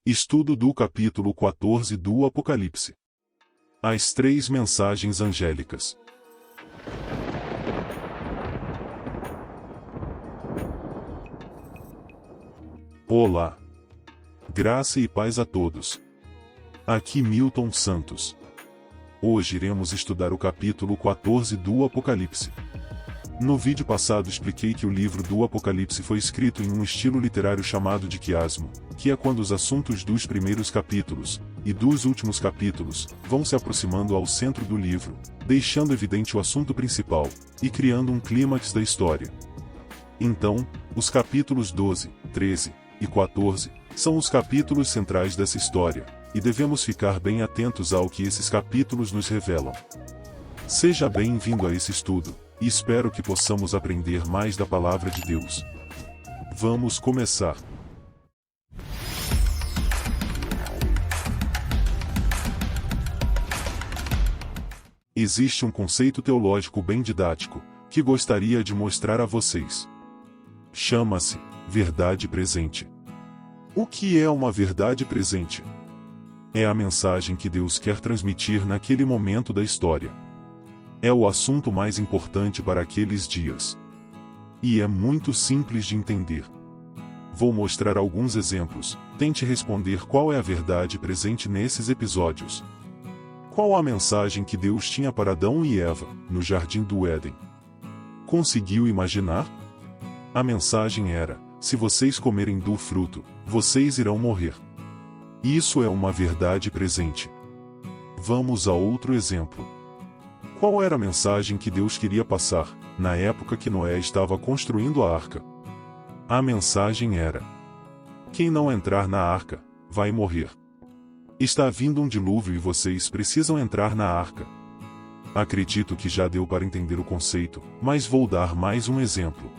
Estudo do capítulo 14 do Apocalipse. As três mensagens angélicas. Olá! Graça e paz a todos. Aqui Milton Santos. Hoje iremos estudar o capítulo 14 do Apocalipse. No vídeo passado expliquei que o livro do Apocalipse foi escrito em um estilo literário chamado de quiasmo, que é quando os assuntos dos primeiros capítulos, e dos últimos capítulos, vão se aproximando ao centro do livro, deixando evidente o assunto principal, e criando um clímax da história. Então, os capítulos 12, 13 e 14, são os capítulos centrais dessa história, e devemos ficar bem atentos ao que esses capítulos nos revelam. Seja bem-vindo a esse estudo, e espero que possamos aprender mais da Palavra de Deus. Vamos começar. Existe um conceito teológico bem didático, que gostaria de mostrar a vocês. Chama-se verdade presente. O que é uma verdade presente? É a mensagem que Deus quer transmitir naquele momento da história. É o assunto mais importante para aqueles dias. E é muito simples de entender. Vou mostrar alguns exemplos, tente responder qual é a verdade presente nesses episódios. Qual a mensagem que Deus tinha para Adão e Eva, no jardim do Éden? Conseguiu imaginar? A mensagem era: se vocês comerem do fruto, vocês irão morrer. Isso é uma verdade presente. Vamos a outro exemplo. Qual era a mensagem que Deus queria passar, na época que Noé estava construindo a arca? A mensagem era: quem não entrar na arca, vai morrer. Está vindo um dilúvio e vocês precisam entrar na arca. Acredito que já deu para entender o conceito, mas vou dar mais um exemplo.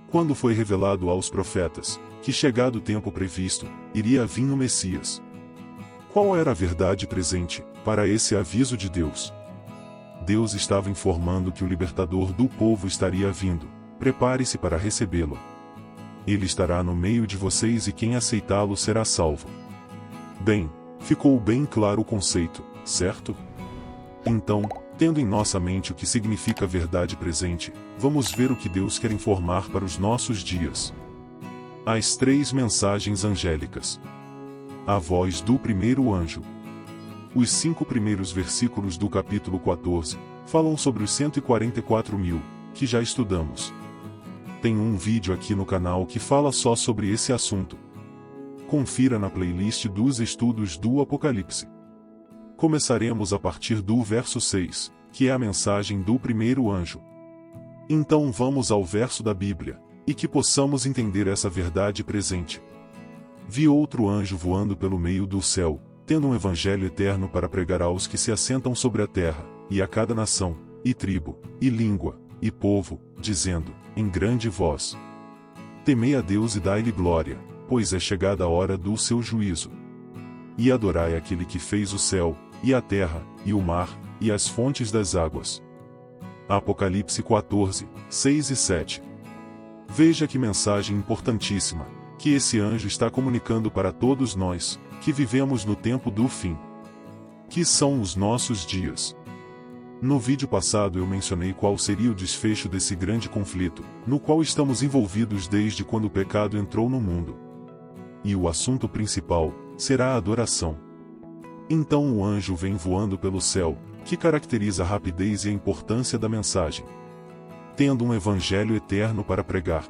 Quando foi revelado aos profetas, que chegado o tempo previsto, iria vir o Messias. Qual era a verdade presente, para esse aviso de Deus? Deus estava informando que o libertador do povo estaria vindo, prepare-se para recebê-lo. Ele estará no meio de vocês e quem aceitá-lo será salvo. Bem, ficou bem claro o conceito, certo? Então, tendo em nossa mente o que significa verdade presente, vamos ver o que Deus quer informar para os nossos dias. As três mensagens angélicas. A voz do primeiro anjo. Os 5 primeiros versículos do capítulo 14 falam sobre os 144.000, que já estudamos. Tem um vídeo aqui no canal que fala só sobre esse assunto. Confira na playlist dos estudos do Apocalipse. Começaremos a partir do verso 6, que é a mensagem do primeiro anjo. Então vamos ao verso da Bíblia, e que possamos entender essa verdade presente. Vi outro anjo voando pelo meio do céu, tendo um evangelho eterno para pregar aos que se assentam sobre a terra, e a cada nação, e tribo, e língua, e povo, dizendo, em grande voz: temei a Deus e dai-lhe glória, pois é chegada a hora do seu juízo. E adorai aquele que fez o céu, e a terra, e o mar, e as fontes das águas. Apocalipse 14, 6 e 7. Veja que mensagem importantíssima, que esse anjo está comunicando para todos nós, que vivemos no tempo do fim. Que são os nossos dias. No vídeo passado eu mencionei qual seria o desfecho desse grande conflito, no qual estamos envolvidos desde quando o pecado entrou no mundo. E o assunto principal será a adoração. Então o anjo vem voando pelo céu, que caracteriza a rapidez e a importância da mensagem. Tendo um evangelho eterno para pregar.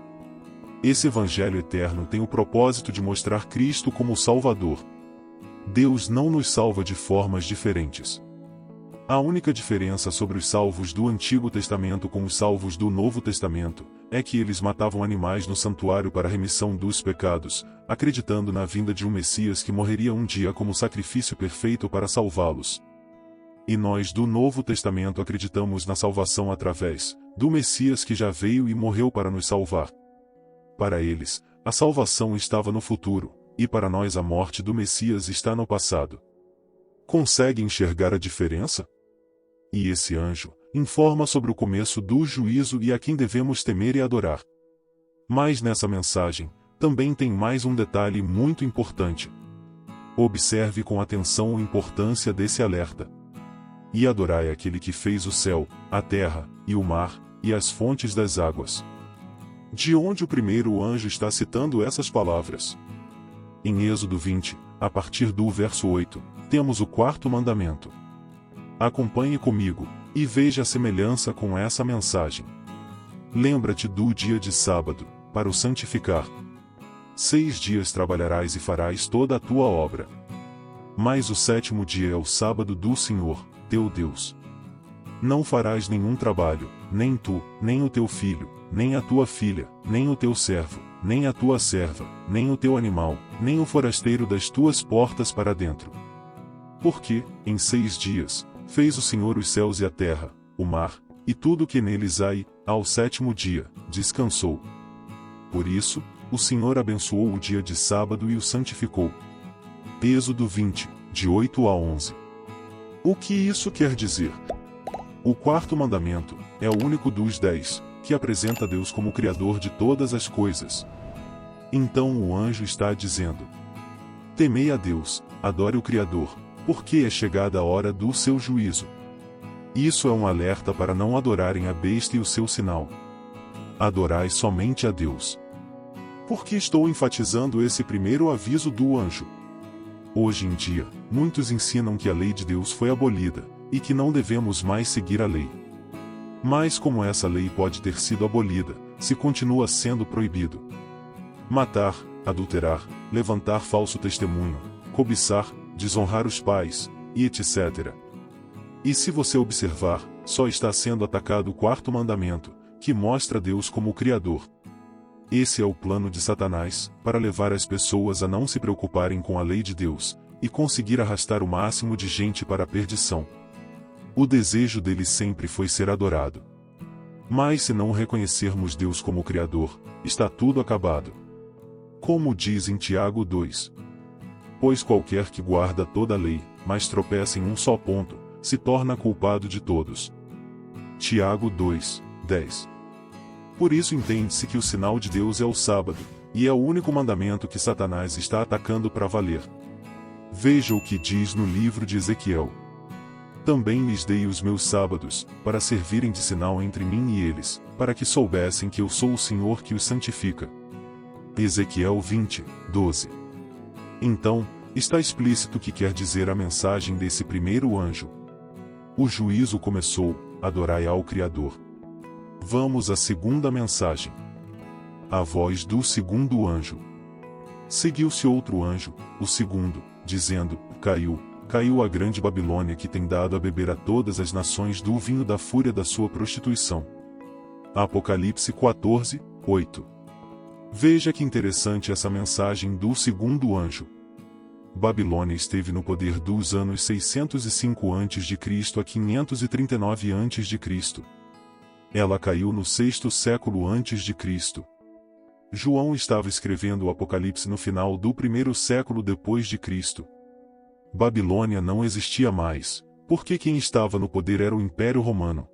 Esse evangelho eterno tem o propósito de mostrar Cristo como o Salvador. Deus não nos salva de formas diferentes. A única diferença sobre os salvos do Antigo Testamento com os salvos do Novo Testamento é que eles matavam animais no santuário para a remissão dos pecados, acreditando na vinda de um Messias que morreria um dia como sacrifício perfeito para salvá-los. E nós do Novo Testamento acreditamos na salvação através do Messias que já veio e morreu para nos salvar. Para eles, a salvação estava no futuro, e para nós a morte do Messias está no passado. Consegue enxergar a diferença? E esse anjo informa sobre o começo do juízo e a quem devemos temer e adorar. Mas nessa mensagem, também tem mais um detalhe muito importante. Observe com atenção a importância desse alerta. E adorai aquele que fez o céu, a terra, e o mar, e as fontes das águas. De onde o primeiro anjo está citando essas palavras? Em Êxodo 20, a partir do verso 8, temos o quarto mandamento. Acompanhe comigo, e veja a semelhança com essa mensagem. Lembra-te do dia de sábado, para o santificar. 6 dias trabalharás e farás toda a tua obra. Mas o 7º dia é o sábado do Senhor, teu Deus. Não farás nenhum trabalho, nem tu, nem o teu filho, nem a tua filha, nem o teu servo, nem a tua serva, nem o teu animal, nem o forasteiro das tuas portas para dentro. Porque, em 6 dias, fez o Senhor os céus e a terra, o mar, e tudo o que neles há, e, ao 7º dia, descansou. Por isso, o Senhor abençoou o dia de sábado e o santificou. Êxodo 20, de 8 a 11. O que isso quer dizer? O quarto mandamento é o único dos 10, que apresenta Deus como Criador de todas as coisas. Então o anjo está dizendo: temei a Deus, adore o Criador, porque é chegada a hora do seu juízo. Isso é um alerta para não adorarem a besta e o seu sinal. Adorai somente a Deus. Por que estou enfatizando esse primeiro aviso do anjo? Hoje em dia, muitos ensinam que a lei de Deus foi abolida, e que não devemos mais seguir a lei. Mas como essa lei pode ter sido abolida, se continua sendo proibido matar, adulterar, levantar falso testemunho, cobiçar, desonrar os pais, e etc. E se você observar, só está sendo atacado o quarto mandamento, que mostra Deus como o Criador. Esse é o plano de Satanás, para levar as pessoas a não se preocuparem com a lei de Deus, e conseguir arrastar o máximo de gente para a perdição. O desejo dele sempre foi ser adorado. Mas se não reconhecermos Deus como Criador, está tudo acabado. Como diz em Tiago 2. Pois qualquer que guarda toda a lei, mas tropeça em um só ponto, se torna culpado de todos. Tiago 2, 10. Por isso entende-se que o sinal de Deus é o sábado, e é o único mandamento que Satanás está atacando para valer. Veja o que diz no livro de Ezequiel. Também lhes dei os meus sábados, para servirem de sinal entre mim e eles, para que soubessem que eu sou o Senhor que os santifica. Ezequiel 20, 12. Então, está explícito o que quer dizer a mensagem desse primeiro anjo. O juízo começou, adorai ao Criador. Vamos à segunda mensagem. A voz do segundo anjo. Seguiu-se outro anjo, o segundo, dizendo: Caiu a grande Babilônia que tem dado a beber a todas as nações do vinho da fúria da sua prostituição. Apocalipse 14, 8. Veja que interessante essa mensagem do segundo anjo. Babilônia esteve no poder dos anos 605 a.C. a 539 a.C. Ela caiu no 6º século a.C. João estava escrevendo o Apocalipse no final do 1º século depois de Cristo. Babilônia não existia mais, porque quem estava no poder era o Império Romano.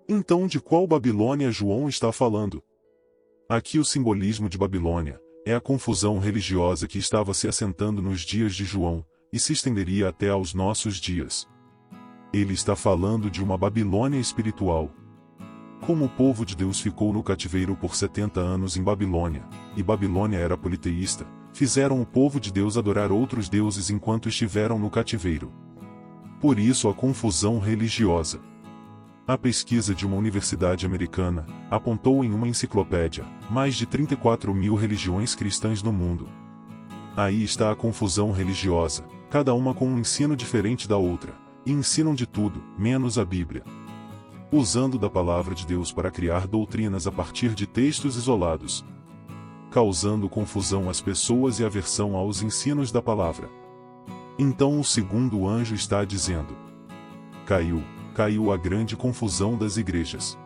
Então de qual Babilônia João está falando? Aqui o simbolismo de Babilônia é a confusão religiosa que estava se assentando nos dias de João, e se estenderia até aos nossos dias. Ele está falando de uma Babilônia espiritual. Como o povo de Deus ficou no cativeiro por 70 anos em Babilônia, e Babilônia era politeísta, fizeram o povo de Deus adorar outros deuses enquanto estiveram no cativeiro. Por isso a confusão religiosa. A pesquisa de uma universidade americana apontou em uma enciclopédia mais de 34.000 religiões cristãs no mundo. Aí está a confusão religiosa, cada uma com um ensino diferente da outra, e ensinam de tudo, menos a Bíblia. Usando da palavra de Deus para criar doutrinas a partir de textos isolados, causando confusão às pessoas e aversão aos ensinos da palavra. Então o segundo anjo está dizendo: caiu a grande confusão das igrejas.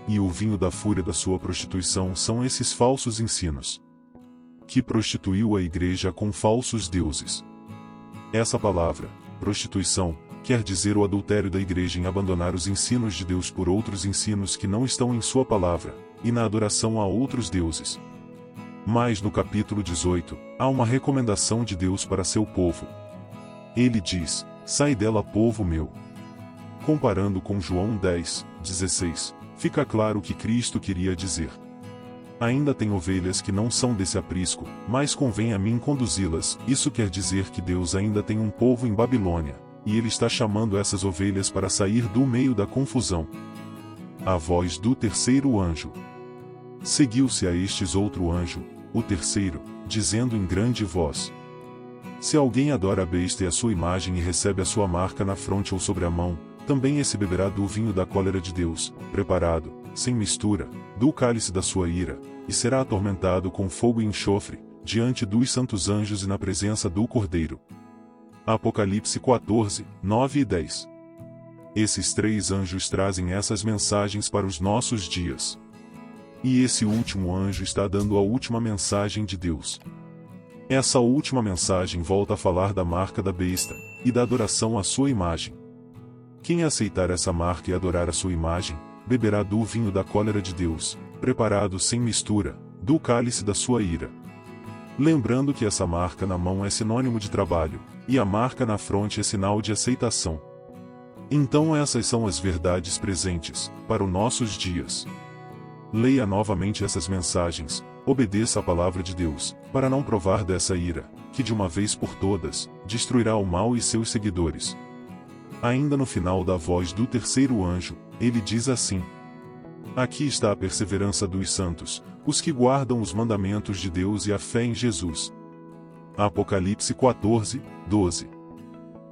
E o vinho da fúria da sua prostituição são esses falsos ensinos, que prostituiu a igreja com falsos deuses. Essa palavra, prostituição, quer dizer o adultério da igreja em abandonar os ensinos de Deus por outros ensinos que não estão em sua palavra, e na adoração a outros deuses. Mas no capítulo 18, há uma recomendação de Deus para seu povo. Ele diz: sai dela, povo meu. Comparando com João 10:16, fica claro o que Cristo queria dizer. Ainda tem ovelhas que não são desse aprisco, mas convém a mim conduzi-las. Isso quer dizer que Deus ainda tem um povo em Babilônia, e Ele está chamando essas ovelhas para sair do meio da confusão. A voz do terceiro anjo. Seguiu-se a estes outro anjo, o terceiro, dizendo em grande voz: se alguém adora a besta e a sua imagem e recebe a sua marca na fronte ou sobre a mão, também esse beberá do vinho da cólera de Deus, preparado, sem mistura, do cálice da sua ira, e será atormentado com fogo e enxofre, diante dos santos anjos e na presença do Cordeiro. Apocalipse 14, 9 e 10. Esses três anjos trazem essas mensagens para os nossos dias. E esse último anjo está dando a última mensagem de Deus. Essa última mensagem volta a falar da marca da besta, e da adoração à sua imagem. Quem aceitar essa marca e adorar a sua imagem, beberá do vinho da cólera de Deus, preparado sem mistura, do cálice da sua ira. Lembrando que essa marca na mão é sinônimo de trabalho, e a marca na fronte é sinal de aceitação. Então essas são as verdades presentes, para os nossos dias. Leia novamente essas mensagens, obedeça a palavra de Deus, para não provar dessa ira, que de uma vez por todas, destruirá o mal e seus seguidores. Ainda no final da voz do terceiro anjo, ele diz assim: aqui está a perseverança dos santos, os que guardam os mandamentos de Deus e a fé em Jesus. Apocalipse 14, 12.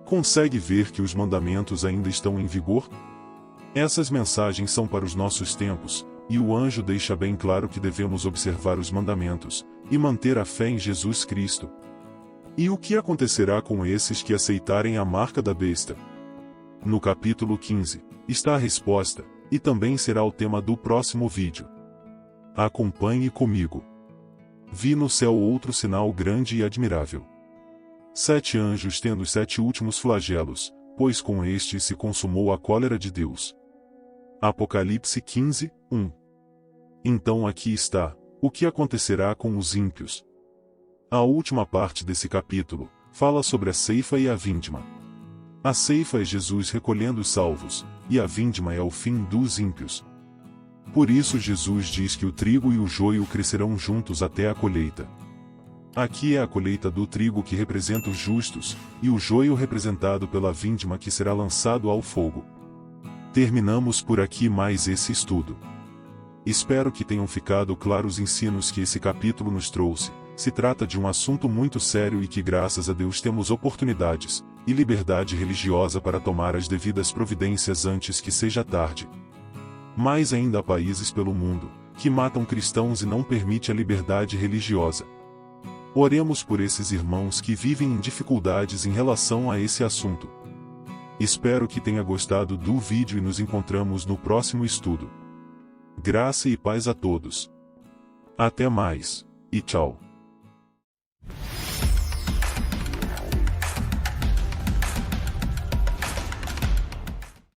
Consegue ver que os mandamentos ainda estão em vigor? Essas mensagens são para os nossos tempos, e o anjo deixa bem claro que devemos observar os mandamentos, e manter a fé em Jesus Cristo. E o que acontecerá com esses que aceitarem a marca da besta? No capítulo 15, está a resposta, e também será o tema do próximo vídeo. Acompanhe comigo. Vi no céu outro sinal grande e admirável. 7 anjos tendo os 7 últimos flagelos, pois com estes se consumou a cólera de Deus. Apocalipse 15, 1. Então aqui está, o que acontecerá com os ímpios. A última parte desse capítulo, fala sobre a ceifa e a vindima. A ceifa é Jesus recolhendo os salvos, e a vindima é o fim dos ímpios. Por isso Jesus diz que o trigo e o joio crescerão juntos até a colheita. Aqui é a colheita do trigo que representa os justos, e o joio representado pela vindima que será lançado ao fogo. Terminamos por aqui mais esse estudo. Espero que tenham ficado claros os ensinos que esse capítulo nos trouxe. Se trata de um assunto muito sério e que graças a Deus temos oportunidades e liberdade religiosa para tomar as devidas providências antes que seja tarde. Mas ainda há países pelo mundo que matam cristãos e não permitem a liberdade religiosa. Oremos por esses irmãos que vivem em dificuldades em relação a esse assunto. Espero que tenha gostado do vídeo e nos encontramos no próximo estudo. Graça e paz a todos. Até mais, e tchau.